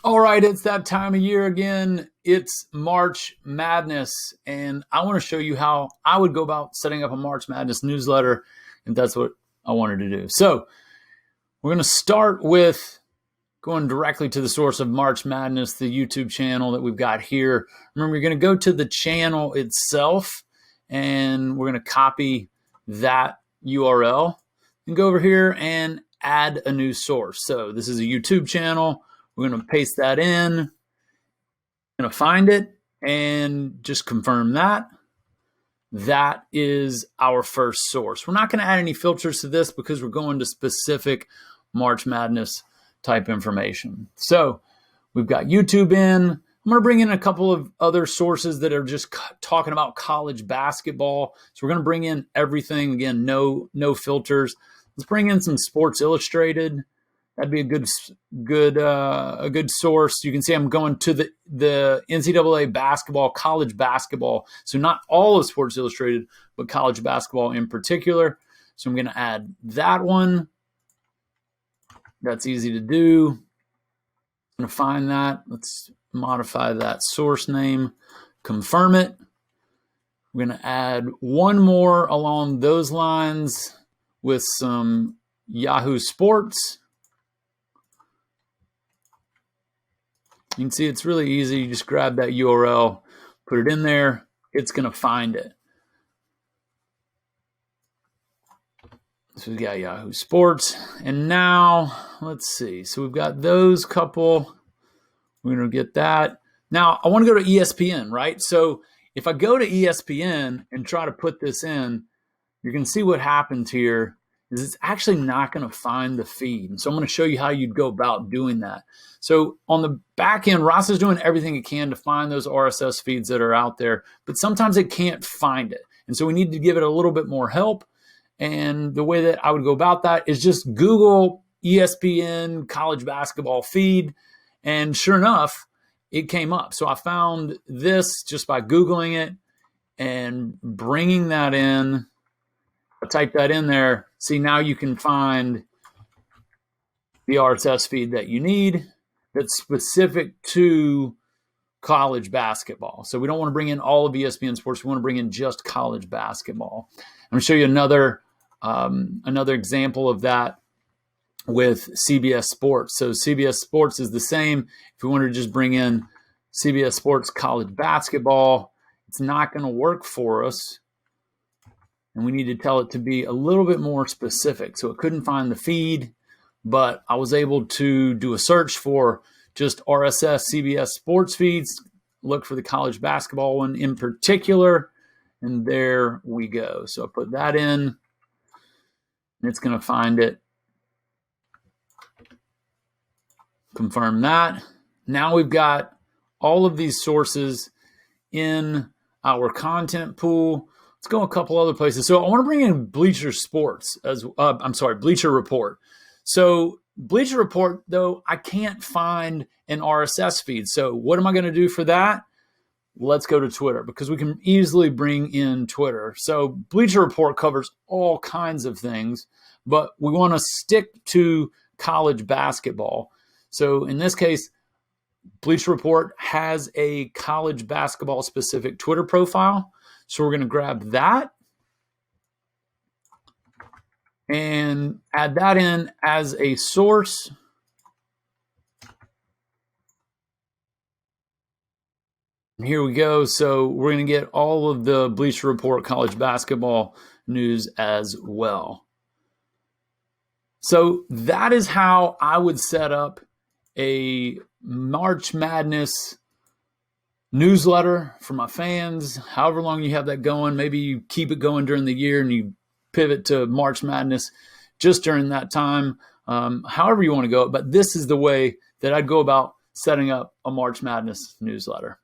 All right, it's that time of year again. It's March Madness, and I want to show you how I would go about setting up a March Madness newsletter, and that's what I wanted to do. So we're going to start with going directly to the source of March Madness, the YouTube channel that we've got here. Remember, you're going to go to the channel itself, and we're going to copy that URL and go over here and add a new source. So this is a YouTube channel. We're going to paste that in, going to find it, and just confirm that. That is our first source. We're not going to add any filters to this because we're going to specific March Madness type information. So we've got YouTube in. I'm going to bring in a couple of other sources that are just talking about college basketball. So we're going to bring in everything. Again, no filters. Let's bring in some Sports Illustrated. That'd be a good source. You can see I'm going to the NCAA basketball, college basketball. So not all of Sports Illustrated, but college basketball in particular. So I'm going to add that one. That's easy to do. I'm going to find that. Let's modify that source name, confirm it. We're going to add one more along those lines with some Yahoo Sports. You can see it's really easy. You just grab that URL, put it in there. It's going to find it. So we've got Yahoo Sports. And now, let's see. So we've got those couple. We're going to get that. Now, I want to go to ESPN, right? So if I go to ESPN and try to put this in, you're going to see what happens here is it's actually not going to find the feed. And so I'm going to show you how you'd go about doing that. So on the back end, Ross is doing everything it can to find those RSS feeds that are out there, but sometimes it can't find it. And so we need to give it a little bit more help. And the way that I would go about that is just Google ESPN college basketball feed. And sure enough, it came up. So I found this just by Googling it and bringing that in. I type that in there. See, now you can find the RSS feed that you need that's specific to college basketball. So we don't want to bring in all of ESPN Sports. We want to bring in just college basketball. I'm going to show you another example of that with CBS Sports. So CBS Sports is the same. If we wanted to just bring in CBS Sports college basketball, it's not going to work for us. And we need to tell it to be a little bit more specific. So it couldn't find the feed, but I was able to do a search for just RSS CBS Sports feeds, look for the college basketball one in particular, and there we go. So I put that in, and it's going to find it. Confirm that. Now we've got all of these sources in our content pool. Let's go a couple other places. So I want to bring in Bleacher Report. So Bleacher Report, though, I can't find an RSS feed. So what am I going to do for that? Let's go to Twitter because we can easily bring in Twitter. So Bleacher Report covers all kinds of things, but we want to stick to college basketball. So in this case, Bleacher Report has a college basketball specific Twitter profile. So we're going to grab that and add that in as a source. And here we go. So we're going to get all of the Bleacher Report college basketball news as well. So that is how I would set up a March Madness newsletter for my fans. However long you have that going, maybe you keep it going during the year and you pivot to March Madness just during that time. However you want to go, but this is the way that I'd go about setting up a March Madness newsletter.